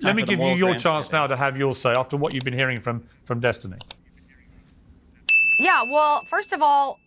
Let me give you your chance now to have your say after what you've been hearing from Destiny. Yeah, well, first of all,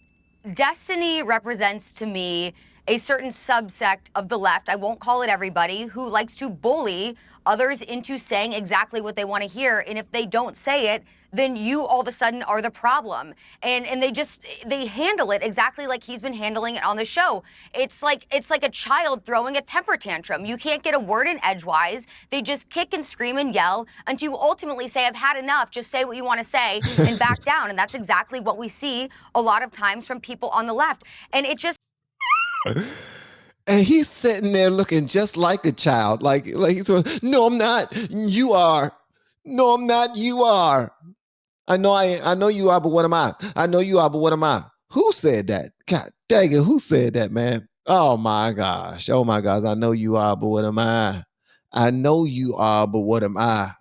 Destiny represents to me a certain subsect of the left, I won't call it everybody, who likes to bully others into saying exactly what they want to hear. And if they don't say it, then you all of a sudden are the problem. And they handle it exactly like he's been handling it on the show. It's like a child throwing a temper tantrum. You can't get a word in edgewise. They just kick and scream and yell until you ultimately say, I've had enough, just say what you want to say and back down. And that's exactly what we see a lot of times from people on the left. And it just And he's sitting there looking just like a child. Like he's going, no, I'm not. You are. No, I'm not. You are. I know you are, but what am I? I know you are, but what am I? Who said that? God dang it, who said that, man? Oh my gosh. Oh my gosh. I know you are, but what am I? I know you are, but what am I?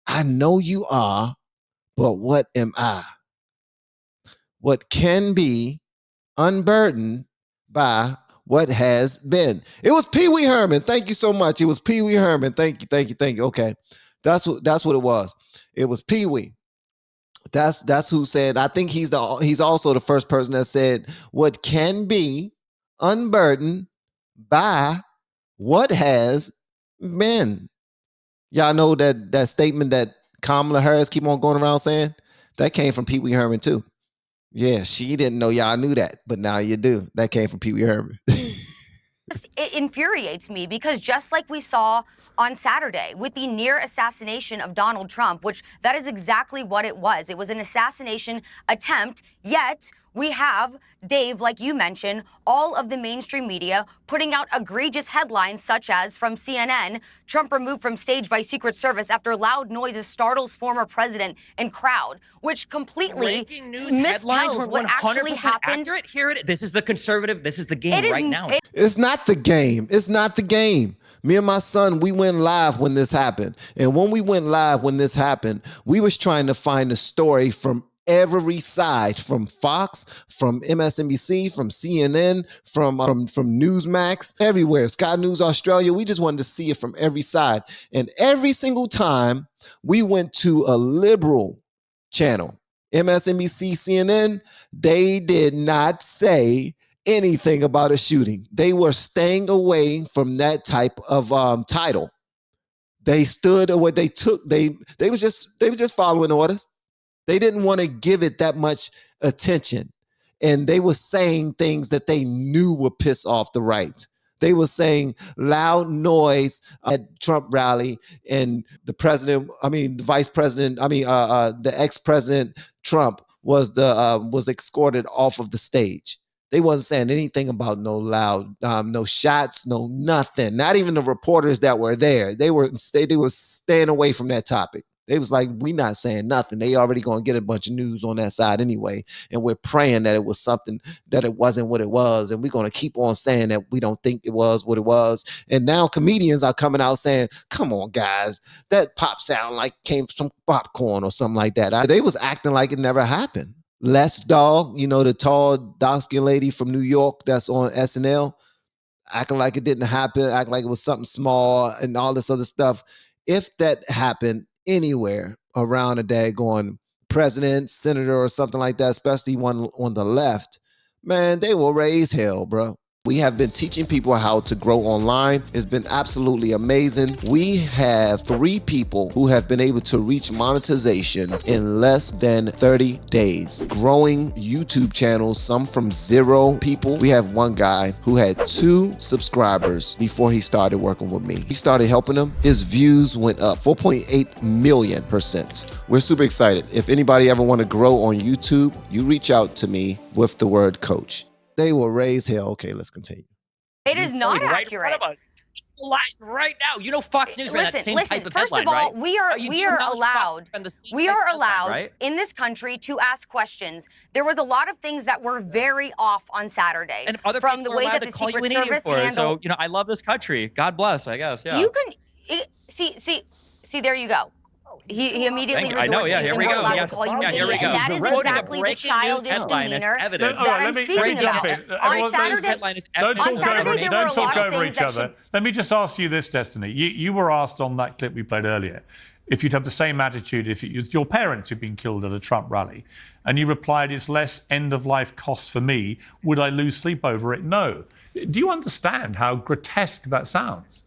I know you are, but what am I? What can be unburdened by what has been. It was Pee Wee Herman. Thank you so much. It was Pee Wee Herman. Thank you. Okay. That's what it was. It was Pee Wee. That's who said, I think he's also the first person that said what can be unburdened by what has been. Y'all know that statement that Kamala Harris keep on going around saying? That came from Pee Wee Herman too. Yeah, she didn't know y'all knew that, but now you do. That came from Pee Wee Herman. It infuriates me because just like we saw on Saturday with the near assassination of Donald Trump, which that is exactly what it was. It was an assassination attempt, yet we have, Dave, like you mentioned, all of the mainstream media putting out egregious headlines such as from CNN, Trump removed from stage by Secret Service after loud noises startles former president and crowd, which completely mistells what actually happened. Accurate. Here this is the conservative, this is the game right now. It's not the game. It's not the game. Me and my son, we went live when this happened. And when we went live when this happened, we was trying to find a story from every side, from Fox, from MSNBC, from CNN, from Newsmax, everywhere, Sky News Australia. We just wanted to see it from every side. And every single time we went to a liberal channel, MSNBC, CNN, they did not say anything about a shooting. They were staying away from that type of title. They stood away. They were just following orders. They didn't want to give it that much attention. And they were saying things that they knew would piss off the right. They were saying loud noise at Trump rally, and the ex-president Trump was escorted off of the stage. They wasn't saying anything about no loud, no shots, no nothing. Not even the reporters that were there. They were staying away from that topic. They was like, we not saying nothing. They already going to get a bunch of news on that side anyway. And we're praying that it was something, that it wasn't what it was. And we're going to keep on saying that we don't think it was what it was. And now comedians are coming out saying, come on, guys, that pop sound like came from popcorn or something like that. They was acting like it never happened. Les Dog, the tall, dark-skinned lady from New York that's on SNL, acting like it didn't happen, acting like it was something small and all this other stuff. If that happened anywhere around a daggone president, senator, or something like that, especially one on the left, man, they will raise hell, bro. We have been teaching people how to grow online. It's been absolutely amazing. We have 3 people who have been able to reach monetization in less than 30 days. Growing YouTube channels, some from 0 people. We have one guy who had 2 subscribers before he started working with me. He started helping him. His views went up 4.8 million%. We're super excited. If anybody ever want to grow on YouTube, you reach out to me with the word coach. They will raise hell. Okay, let's continue. It is not accurate. It's live right now. Fox News ran that same type of first headline, of all, right? we are allowed in this country to ask questions. There was a lot of things that were very off on Saturday, and other from the way that the Secret Service handled. So, I love this country. God bless, I guess. Yeah. You can see. There you go. He immediately I know, resorts yeah, to here "You're we not go. allowed Yes. to call you Yeah, an here we idiot," go. and that is Quoting a exactly the breaking news childish headline as demeanor evidence. All that right, I'm let me speaking jump about. in. On Everyone, Saturday, Headline is don't evidence. talk on Saturday, over, there were a don't lot talk of over things each that other. should. Let me just ask you this, Destiny. You were asked on that clip we played earlier if you'd have the same attitude if it was your parents who'd been killed at a Trump rally. And you replied, "It's less end-of-life costs for me. Would I lose sleep over it? No." Do you understand how grotesque that sounds?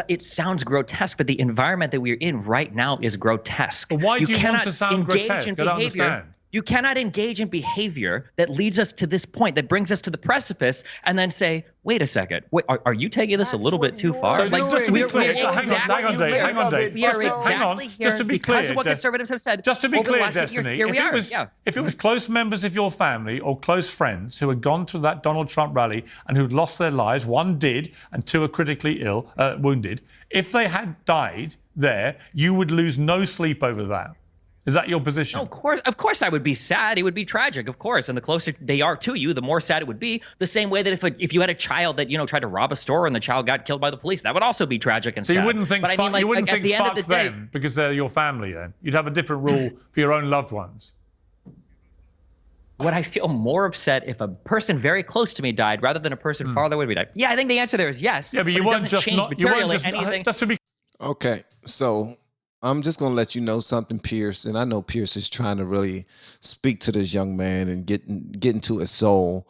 It sounds grotesque, but the environment that we're in right now is grotesque. But why do you want cannot to sound engage grotesque? in I don't behavior. understand. You cannot engage in behavior that leads us to this point, that brings us to the precipice, and then say, "Wait a second, wait, are you taking this a little bit too far?" So just to be clear, we're hang on, Dave. Hang on, Dave. We are Hang on. exactly Just here to be because clear, of what conservatives have said. Just to be over the clear, last 8 years. Destiny, Here we are. if it was close members of your family or close friends who had gone to that Donald Trump rally and who'd lost their lives, one did and two are critically ill, wounded, if they had died there, you would lose no sleep over that. Is that your position? No, of course, I would be sad. It would be tragic, of course. And the closer they are to you, the more sad it would be. The same way that if you had a child that tried to rob a store and the child got killed by the police, that would also be tragic and sad. So you wouldn't think but fuck, you wouldn't at think the end fuck of the day, them because they're your family. Then you'd have a different rule for your own loved ones. Would I feel more upset if a person very close to me died rather than a person farther away died? Yeah, I think the answer there is yes. Yeah, but you it weren't doesn't just change not. You weren't materially just. anything. Just to be. Okay, so I'm just gonna let you know something, Pierce, and I know Pierce is trying to really speak to this young man and get into his soul,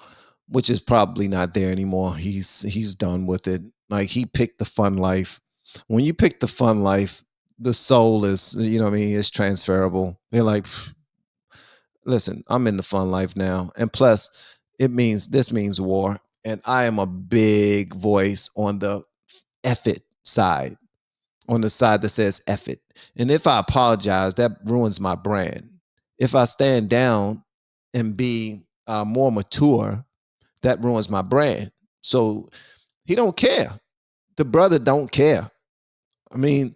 which is probably not there anymore. He's done with it. Like, he picked the fun life. When you pick the fun life, the soul is, what I mean, it's transferable. They're like, "Pff, listen, I'm in the fun life now, and plus, this means war, and I am a big voice on the F it side." On the side that says F it. And if I apologize, that ruins my brand. If I stand down and be more mature, that ruins my brand. So he don't care. The brother don't care. I mean,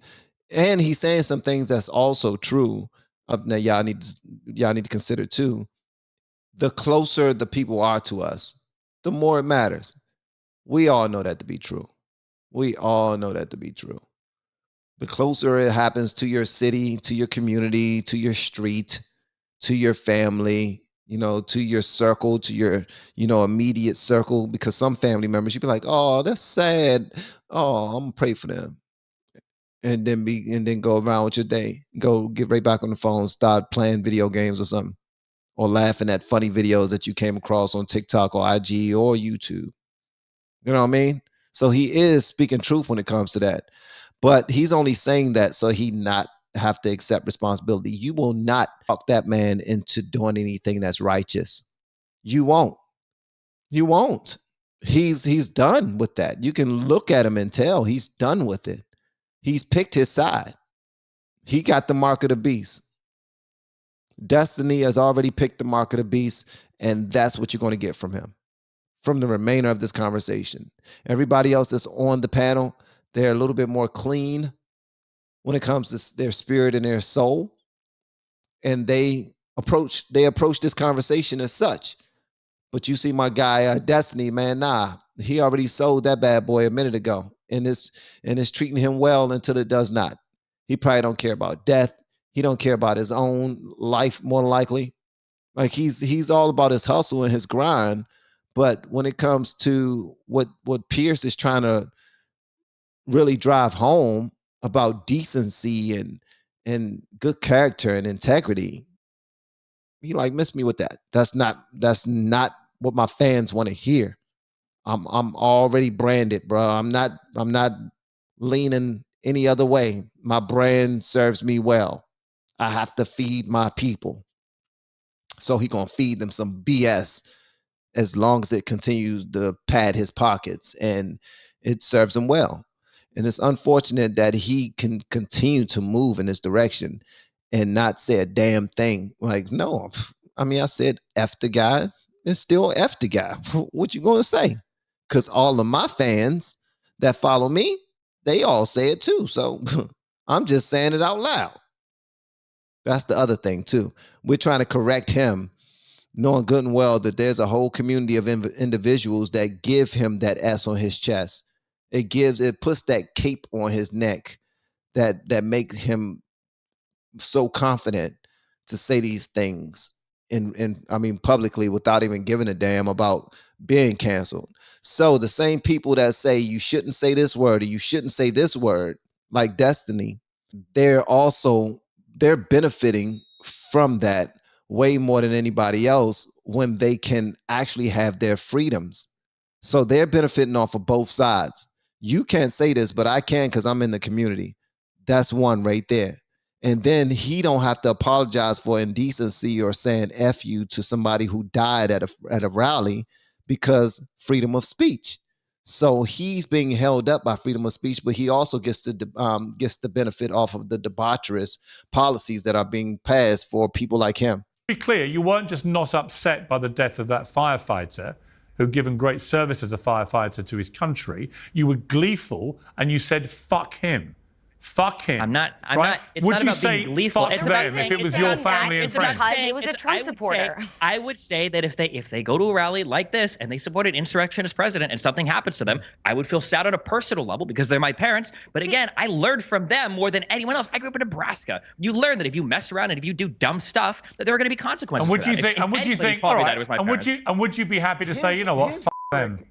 and he's saying some things that's also true. Now y'all need to consider too. The closer the people are to us, the more it matters. We all know that to be true. We all know that to be true. The closer it happens to your city, to your community, to your street, to your family, to your circle, to your, immediate circle, because some family members, you'd be like, "Oh, that's sad. Oh, I'm gonna pray for them." And then go around with your day. Go get right back on the phone, start playing video games or something. Or laughing at funny videos that you came across on TikTok or IG or YouTube. You know what I mean? So he is speaking truth when it comes to that. But he's only saying that so he not have to accept responsibility. You will not talk that man into doing anything that's righteous. You won't. You won't. He's done with that. You can look at him and tell he's done with it. He's picked his side. He got the mark of the beast. Destiny has already picked the mark of the beast, and that's what you're going to get from him, from the remainder of this conversation. Everybody else that's on the panel, they're a little bit more clean when it comes to their spirit and their soul, and they approach this conversation as such. But you see my guy Destiny, man, nah, he already sold that bad boy a minute ago, and it's treating him well until it does not. He probably don't care about death. He don't care about his own life, more than likely. Like, he's all about his hustle and his grind. But when it comes to what Pierce is trying to really drive home about decency and good character and integrity, he like missed me with that. That's not what my fans want to hear. I'm already branded, bro. I'm not leaning any other way. My brand serves me well. I have to feed my people. So he gonna feed them some BS as long as it continues to pad his pockets and it serves him well. And it's unfortunate that he can continue to move in this direction and not say a damn thing. Like, no, I mean, I said F the guy. It's still F the guy. What you gonna say? Because all of my fans that follow me, they all say it too. So I'm just saying it out loud. That's the other thing too. We're trying to correct him, knowing good and well that there's a whole community of individuals that give him that S on his chest. It puts that cape on his neck that make him so confident to say these things in I mean publicly without even giving a damn about being canceled. So the same people that say you shouldn't say this word or you shouldn't say this word, like Destiny, they're benefiting from that way more than anybody else when they can actually have their freedoms. So they're benefiting off of both sides. You can't say this, but I can because I'm in the community. That's one right there. And then he don't have to apologize for indecency or saying F you to somebody who died at a rally because freedom of speech. So he's being held up by freedom of speech, but he also gets the benefit off of the debaucherous policies that are being passed for people like him. Be clear, you weren't just not upset by the death of that firefighter who'd given great service as a firefighter to his country. You were gleeful and you said, fuck him. Fuck him. I'm not. It's Would not you about say being gleeful. fuck It's them about if it was your family and friends? Because he was a Trump supporter. I would say that if they go to a rally like this and they support an insurrectionist president and something happens to them, I would feel sad on a personal level because they're my parents. But again, I learned from them more than anyone else. I grew up in Nebraska. You learn that if you mess around and if you do dumb stuff, that there are going to be consequences. And would you think? And would you think? All right. And would you be happy to say, you know what, fuck them?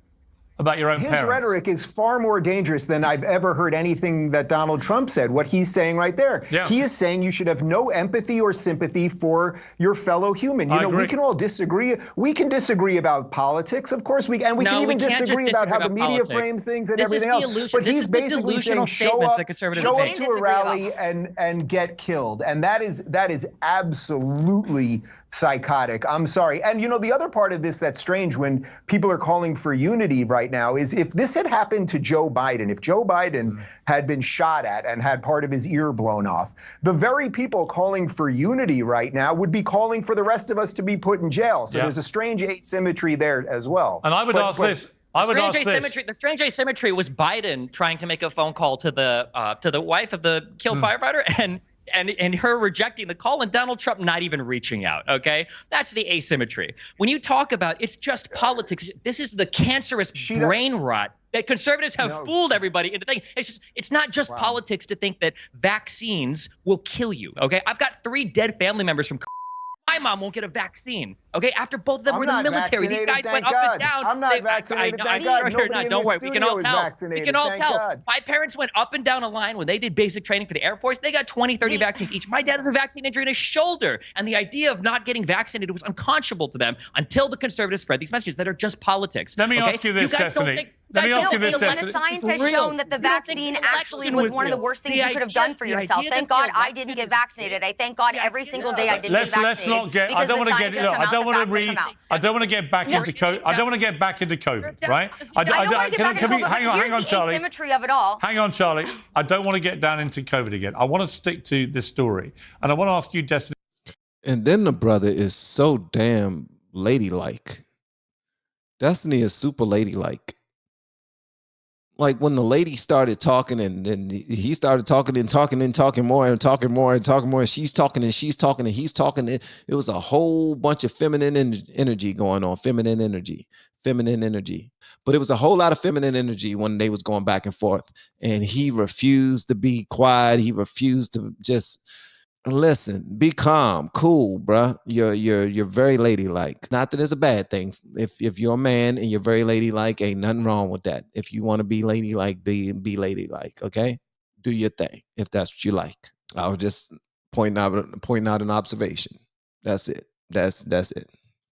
About your own parents. His rhetoric is far more dangerous than I've ever heard anything that Donald Trump said, what he's saying right there. Yeah. He is saying you should have no empathy or sympathy for your fellow human. You know, agree. we can all disagree. We can disagree about politics, of course. We can even disagree about how the media frames things and everything else. But he's basically saying show up to a rally and get killed. And that is absolutely psychotic. I'm sorry. And you know, the other part of this that's strange when people are calling for unity right now is if this had happened to Joe Biden, if Joe Biden had been shot at and had part of his ear blown off, the very people calling for unity right now would be calling for the rest of us to be put in jail. So there's a strange asymmetry there as well. And I would ask this. The strange asymmetry was Biden trying to make a phone call to the wife of the killed firefighter and her rejecting the call and Donald Trump not even reaching out, okay? That's the asymmetry. When you talk about it's just politics, this is the cancerous brain rot that conservatives have fooled everybody into thinking. It's not just politics to think that vaccines will kill you, okay? I've got 3 dead family members from my mom won't get a vaccine. Okay, after both of them were in the military, these guys went up and down. I'm not vaccinated. Thank God. Don't worry, we can all tell. We can all tell. My parents went up and down a line when they did basic training for the Air Force. They got 20, 30 vaccines each. My dad has a vaccine injury in his shoulder, and the idea of not getting vaccinated was unconscionable to them until the conservatives spread these messages that are just politics. Let me ask you this, Destiny. Let me ask you this, Destiny. The science has shown that the vaccine actually was one of the worst things you could have done for yourself. Thank God I didn't get vaccinated. I thank God every single day I didn't get vaccinated. Let's not get. I don't want to get. Look, I don't want to read. I don't want to get back into COVID. I don't want to get back into COVID, right? Hang on, Charlie. Asymmetry of it all. Hang on, Charlie. I don't want to get down into COVID again. I want to stick to this story, and I want to ask you, Destiny. And then the brother is so damn ladylike. Destiny is super ladylike. Like when the lady started talking and then he started talking and talking and talking more and talking more and talking more and she's talking and she's talking and he's talking. It was a whole bunch of feminine energy going on, feminine energy. But it was a whole lot of feminine energy when they was going back and forth. And he refused to be quiet. He refused to just listen, be calm, cool, bruh. You're very ladylike. Not that it's a bad thing. If you're a man and you're very ladylike, ain't nothing wrong with that. If you want to be ladylike, be ladylike. Okay, do your thing if that's what you like. I was just pointing out an observation. That's it. That's it.